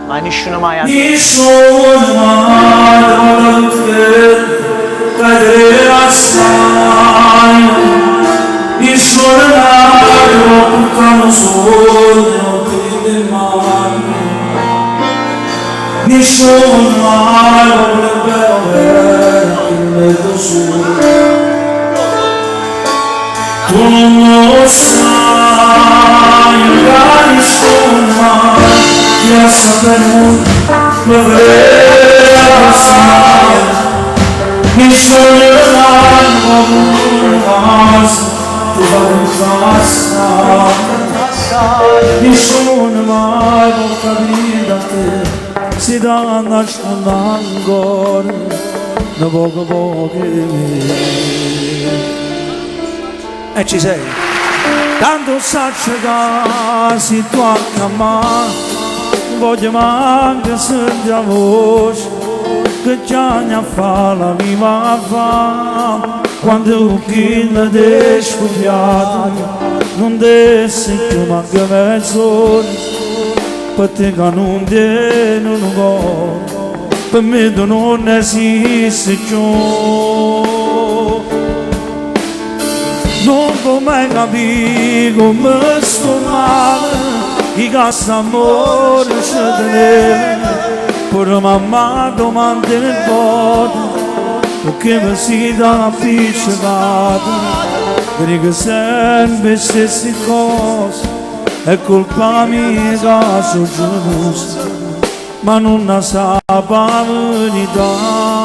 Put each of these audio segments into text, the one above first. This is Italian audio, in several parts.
ma nessuno mai ha nessuno mai cadere assai, nessuno mai portano sogno di mano, nessuno mai vorrebbe avere il tuo sogno. Tu non lo sai, nessuno mai ti ha saputo vedere passare, nessuno mai ti fa passare, nessuno mai può capire da te, si dà nascondendo da poco e ci sei, tanto saccio che si tocca ma voglio manca sentire la voce che già ne fa la viva fa quando chi la descubriata non desse più manca mezz'ora per te che non te non go per me tu non esiste più. Non può mai capire come sto male, i cazzo amore ci teneva, pure mamma domanda nel vuoto, perché mi si dà appiccicata, perché sempre stesse cose, è colpa mia che sono gelosa, ma non la sa la verità.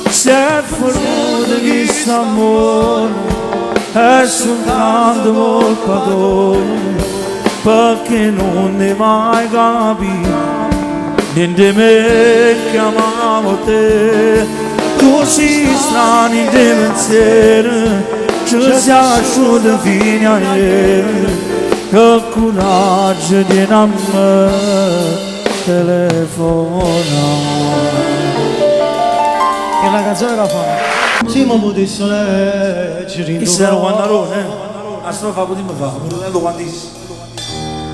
Se è fortuna che quest'amore è soltanto colpa tua, perché non ne mai capito niente me che amavo te, così strani dei pensieri ci si asciuga fino a ieri, che coraggio di non me telefonare. Che la canzone la fa? Sì, ma potessi leggere in questo era Guannarone, la strofa potremmo fare, lo quantissimo.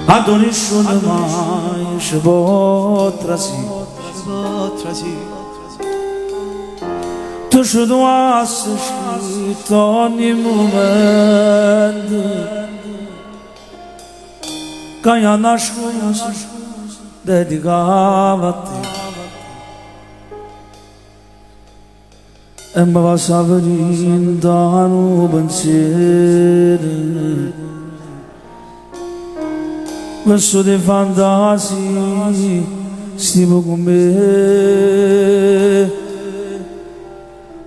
A nessuno mai ci potrà sì, tu ci dois essere scritto ogni momento, che io nascosto dedicava a te. E mi va sapere da un pensiero, verso dei fantasi, stiamo con me,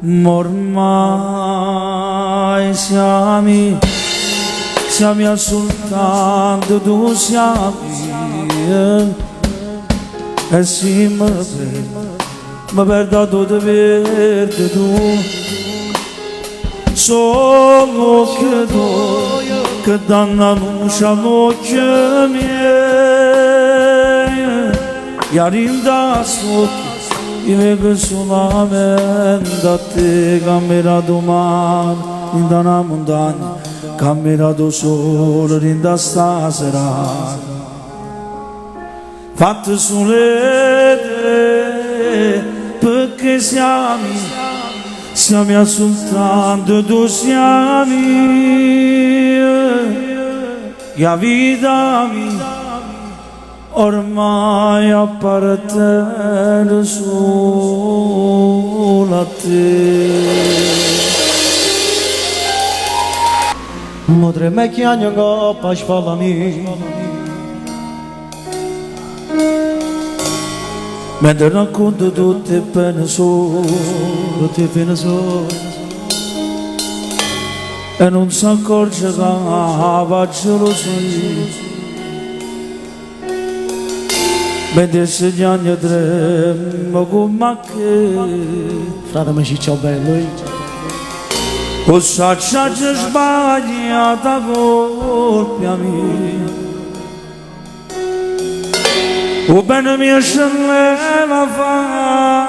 ma ormai siamo soltanto due siamo, e sì mi perdo tutto per tu, solo che tu che danno luce all'occhio miei, e rinda sotto io vedo solamente a te, camminato mare in una montagna, camminato solo in stasera, fatto solete perché siamo soltanto due siamo, e la vita mia ormai appartiene solo a te. Mudre me chiagno che pace fa mi, mentre racconto tutte le pene solo, e non si accorge che va gelosia, mentre se gli anni tremo come che frate mi ciccio bello, o saccia sbagliata colpa mia, o bene mi scendeva fa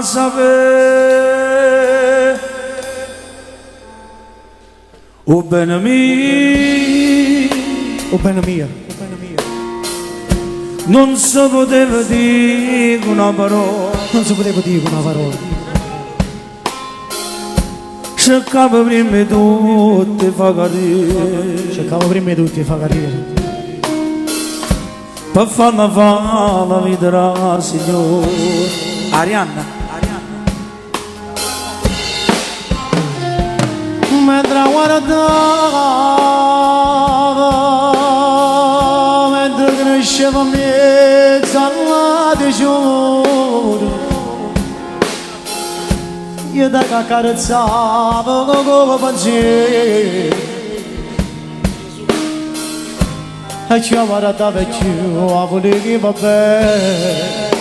sapere, o bene mia, non si poteva dire una parola, non si poteva dire una parola. cercavo prima di tutto di far capire, Cercavo prima di tutti di far capire, per farla fare la vita da Signore. Arianna. mentre guardavo, mentre cresceva in mezzo alla giorno, io ti accarezzavo come pensiero e ci guardavo e ci volevo va bene.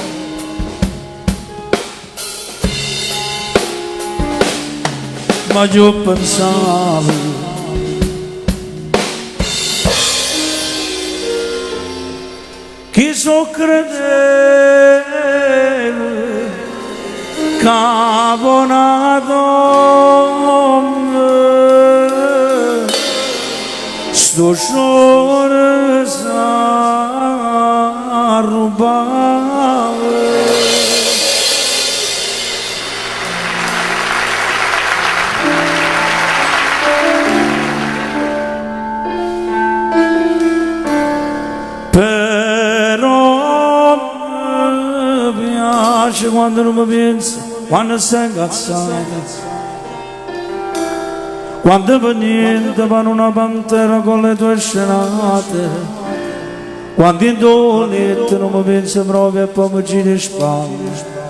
Ma io pensavo che so credevo che una donna sto solo sa rubare. Però mi piace quando non mi pensi, quando sei incazzata, quando per niente per una pantera con le tue scenate, quando in dolente non mi pensi proprio e poi mi giri spalle.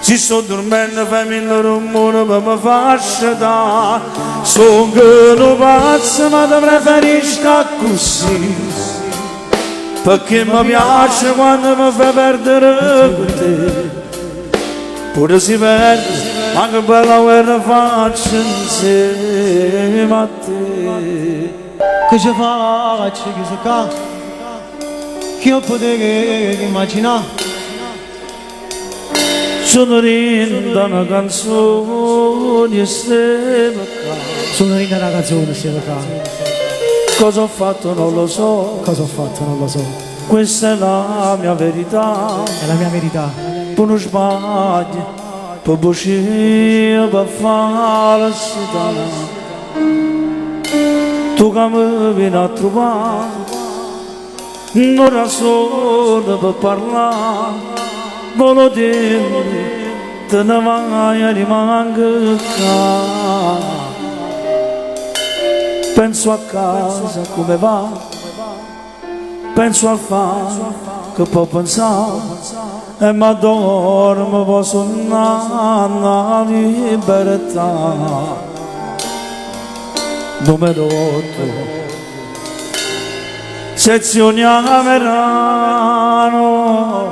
Si sto dormendo, fai mille rumore per mi far sciatare, sono che non pazzo ma ti preferisco così. Perché mi piace quando mi fai perdere con te, pure si perde, ma che bella guerra faccio insieme a te. Che ci faccio che so qua, che io potevo immaginare, Sono rinda una canzone e stiamo qua. sono in una canzone stiamo qua, Cosa ho fatto non lo so, cosa ho fatto non lo so, questa è la mia verità. è la mia verità. Per non sbaglio, per bucire, per fare tu che mi vieni a trovare, non era solo per parlare, volevo dirmi, te ne vai e rimango qua. Penso a casa come va, penso al fatto che può pensare e mi addormo, posso una libertà. Numero 8, sezione a Merano,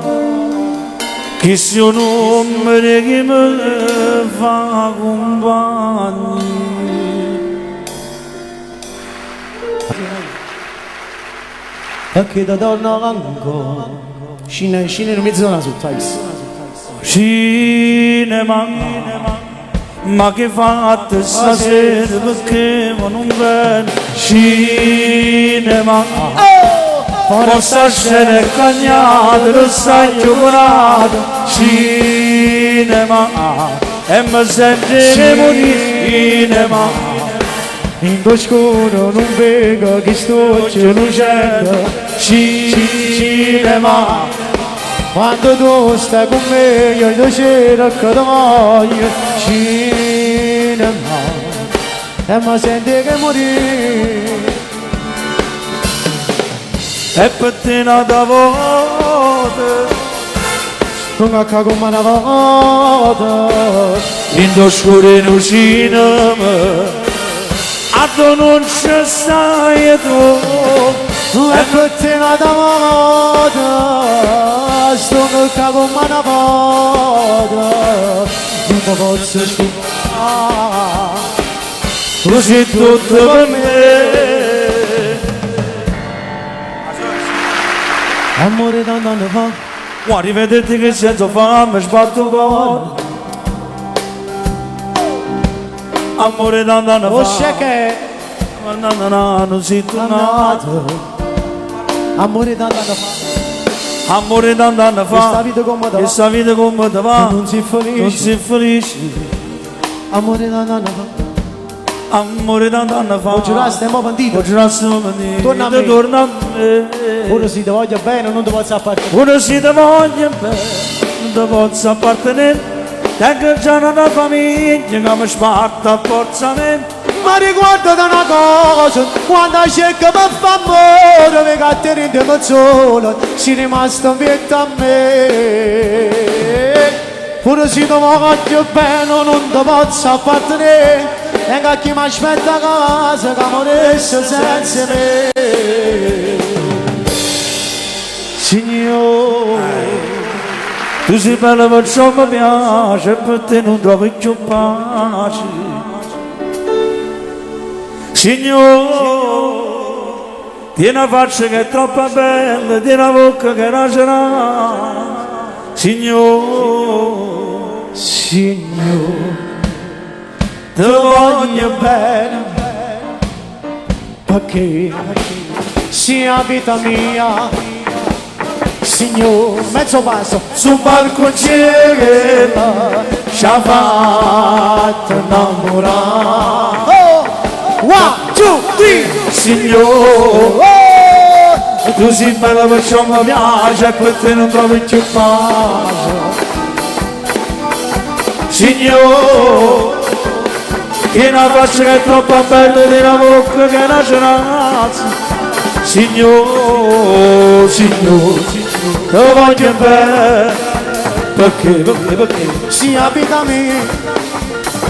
chi sia un numero che mi fa compagni. E che da donna ancora, scina in mezzo alla sotto, Cinema, ma che fate stasera perché non viene? Cinema, forse scena è cagnata, lo sai cioccolato. Cinema, e mi sentiremo di cinema. in boscuro non vedo che sto lucendo. Cinema, Quando tu stai con me io ti cerco da voglio. Cinema, e mi senti che morire. e per te nata volta, Non cacca come una volta. in oscuro in un cinema, a tu non ci stai tu. E per te nata volta. Sto cacca come una volta. Non mi posso scordare. Tu sei tutto per me. Amore da un anno fa. Guarda, rivedete che senza fame sbatto cuore. Amore da un anno Oh fa, che non sei tornato. amore da un anno fa. Amore tanto anni Questa fa, vita come te va, questa vita come te va, non si felice. non si felice. Amore tanto anni fa, Amore tanto anni fa, oggi là stiamo pentito. oggi non siamo pentiti, Torna a me. torna a me. Ora si ti voglio bene, non ti posso appartenere. Ora si ti voglio bene, non ti posso appartenere. Tengo già una famiglia che mi sparta a forza me. Ma riguardati una cosa, quando cerco per fare amore, mi catteri in tempo solo, si è rimasto un vecchio a me. Pure se ti voglio bene, non ti posso appartenere, e che chi mi aspetta a casa, che morisse senza me. Signore, Tu sei bella perciò mi piace, per te non trovo più pace. Signore, tieni una faccia che è troppo bella, tieni una bocca che racerà. Signore, Signore, ti voglio bene, perché sia vita mia, Signore, mezzo passo, su balconcino ci ha fatto innamorare. oh, 1, 2, 3, Signore, oh, tu sei bella perciò mi piace, per te non trovi più pace. Signore, che una faccia che è troppo bella, di una bocca che è una cerazza. Signore, Signore, ti voglio bene, perché, sia vita mia,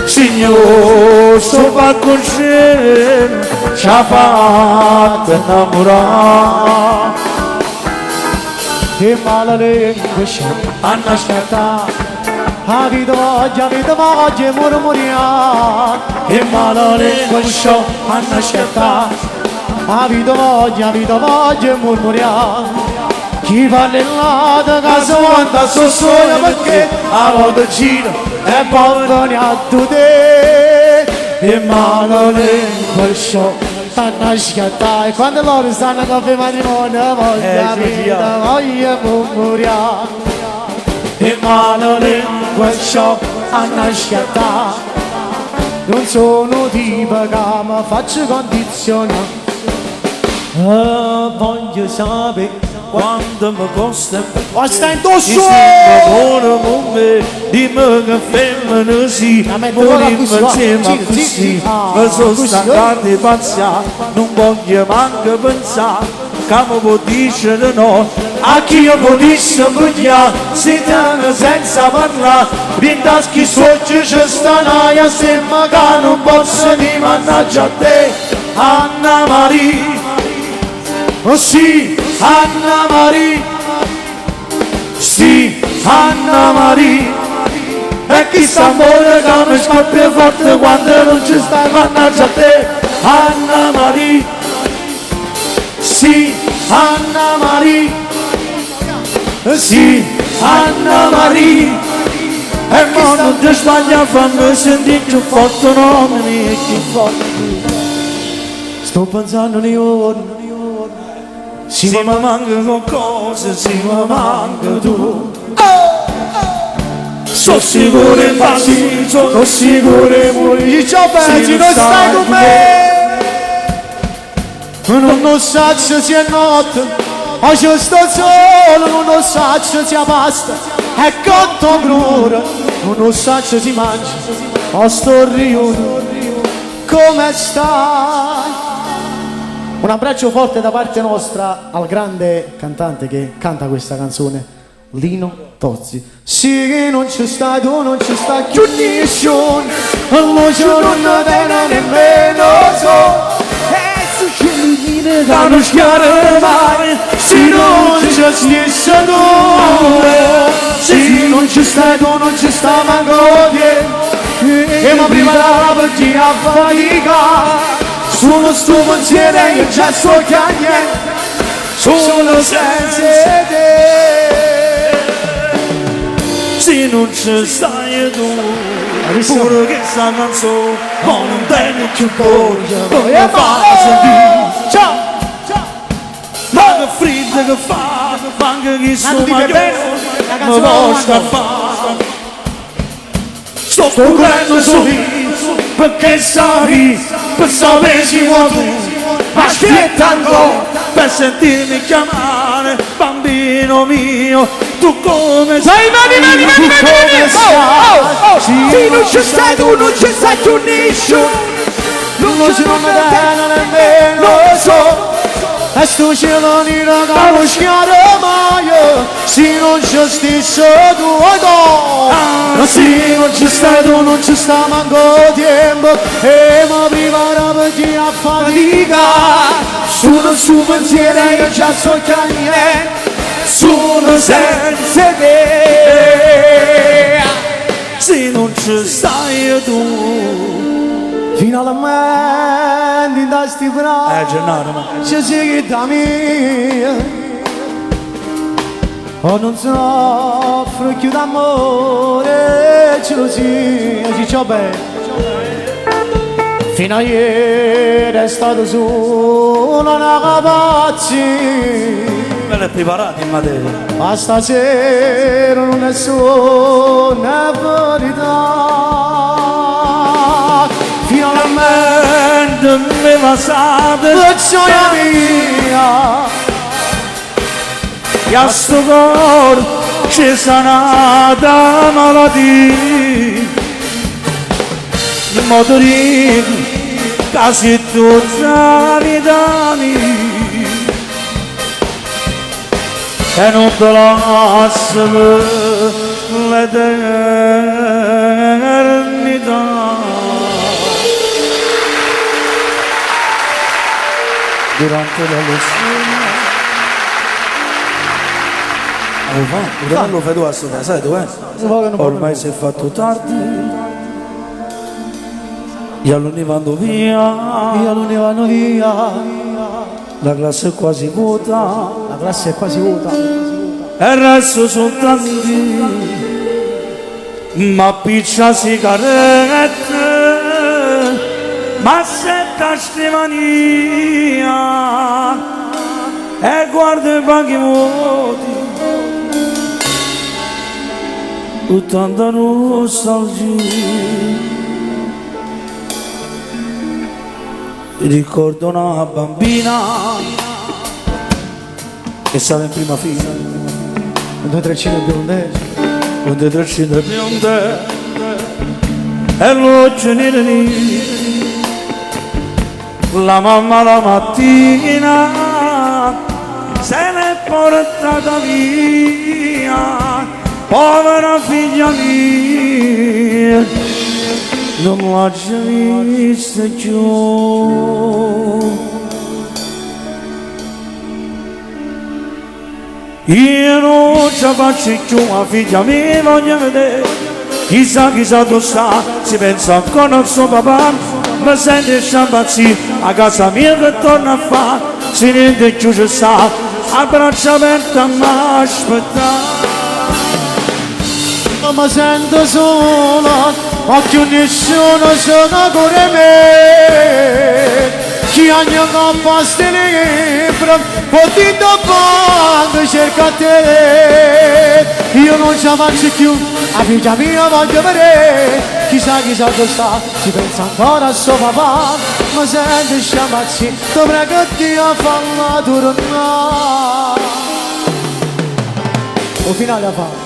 Signore, sto balconcino ci ha fatto innamorare. e male lingua Anna aspetta, a vita voglia, e murmuriare, e male lingua sciò, Anna aspetta, a vita voglia, e murmuriare. Chi va nell'altra casa quando so solo perché a volte gira e poi non ha te e mano lingua sciò stanno scattare quando loro stanno a caffè matrimonio voglia vita voglia murmuriare e mano lingua sciò stanno scattare non sono tipo che mi faccio condizionare voglio sapere quando mi costa ma stai mi indosso sembra buono con me, dimmi che femmina sì, mettiamola morimmo così, va. insieme Sì, così, sì. Ah, mi sono così, stancato di pensare, non voglio manco pensare, che mi può dire no, a chi io potessi vogliare, si tiene senza parlare, rintaschi soggi ci stanno, e sembra che non posso di mannaggia a te, Anna Maria. Oh sì, Anna Maria, sì, Anna Maria, e chi sta amore che mi scoppia forte quando non ci stai, mannaggia a te, Anna Maria, sì, Anna Maria, sì, Anna Maria, e mo non ti sbaglia a farmi sentire più forte, no, mi più forte. sto pensando nei giorni Sì, mi manca qualcosa, sì, mi manca tu. Sono sicuro in pace, sono sicuro in muori ciao pensi non stai con me non saccio se è notte oggi sto solo non saccio se è pasta e cotto grura non saccio si mangia o sto riunione come stai. Un abbraccio forte da parte nostra al grande cantante che canta questa canzone, Lino Tozzi. Sì che non ci stai tu, non ci sta più nessuno, allora non te ne nemmeno so. E su che mi dire da non schiare mai, se non ci stessi tu, se non ci stai tu, non ci sta manco te. E ma prima la partita a fatica. Sono sto pensiero e io già so che niente sono senza te. Se non ci stai tu, pure che sta canzone, ma non tengo più voglia, come fa a sentire? Ciao! Ma che freddo che fa, manca chi Ma tu sto ti maglione bene, la mi canzone può non scappare. Sto correndo sorriso perché sai, per sapere ci vuoi tu, aspettando per sentirmi chiamare, bambino mio, tu come sei? mani, Sì, non ci stai tu, non ci stai tu nessuno. non ci non bene nemmeno lo so. E sto cielo nero che non schiare mai, se non ci stesso tu no. Se non ci stai tu non ci sta manco tempo, e mi prepara per ti a fatica. Sono su pensiero che già so che sono senza te. Se non ci stai tu. Finalmente in sti braccia Gennaro, ma ci sei da me. Oh, non soffro più d'amore, ce lo ci ciò bene. Fino a ieri è stato solo una capaccia, me l'hai preparato in materia. ma stasera non è solo una verità. Finalmente mi passate La gioia mia, e a sto cuore c'è sanata malattia. Il motorino quasi tutta vita mia, e non te lascio per l'eternità. Durante la lezione non lo fai tu a studiare, sai dov'è? Ormai si è fatto tardi, gli alunni vanno via, gli alunni vanno via, la classe è quasi vuota, la classe è quasi vuota. e il resto sono tanti, ma piccia sigarette, ma setta scrivania, e guarda i banchi vuoti, tanta nostalgia. Ricordo una bambina che stava in prima fila, con due treccine bionde, con dei treccine bionde e l'occhio nero. La mamma la mattina se l'è portata via, povera figlia mia, non l'ho già vista più. Io non ci faccio più, la figlia mia voglio vedere, chissà dove sta, si pensa ancora al suo papà, mi sente sciampazzì, a casa mia che torna a fare, si rende più ci sta, a braccia aperte a m'aspettare. non mi sento solo, ma più nessuno sono come me. Chi ogni coppa sti libro, potito quando cerca te. Io non ce la faccio più, la figlia mia voglio vedere. Chissà dove sta, ci pensa ancora a suo papà. Ma senti sciamazzi, dovrei che Dio falla tornare. O finale a fare.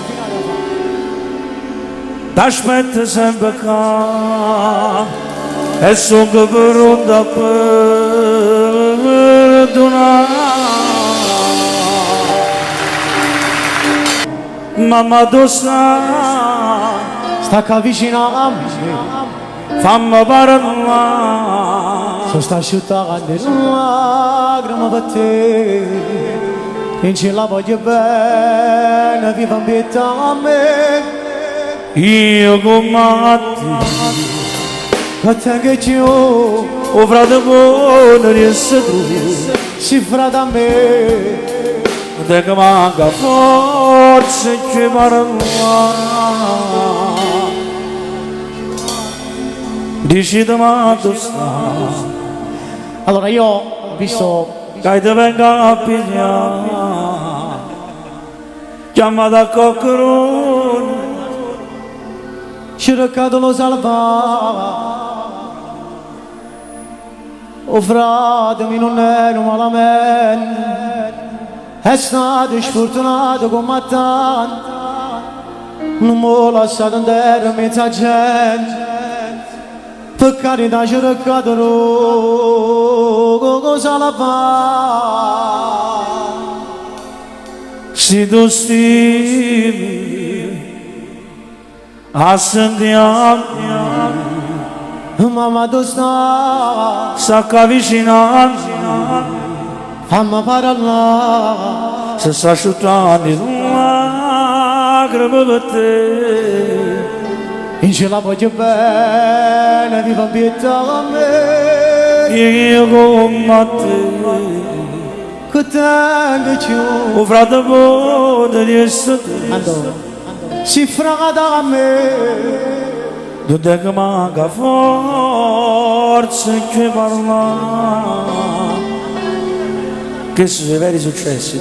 T'aspetto sempre qua e so che pronta per donare. Mamma dove sta? Sta vicino a me, Fammi parlare. so sta asciutta grande lacrima per te. Non ce la voglio bene, viva in vita a me. Io con Matti, A te che io, o frate buono riesce tu, si frate a me. te che manca forza ci parlare. Dici da ma tu sta, Allora io ho visto che ti venga a pigliare. chiamata cocrun și răcadul o salva. O frate minune, nu la men, è stato sfortunato come tanto, non m'ho lasciato in terra mezza gente, per carità ci răcadul o salva. si tu stimi ascendiamo Mamma tu sta, s'acca vicina fammi parlare, se sta asciuttando lacrime per te in ce la voglio bene, viva pietà a me, io come te che tengo giù. o frate pote di essere te Si fragata a me, tu te che manca forza che parla che sono i veri successi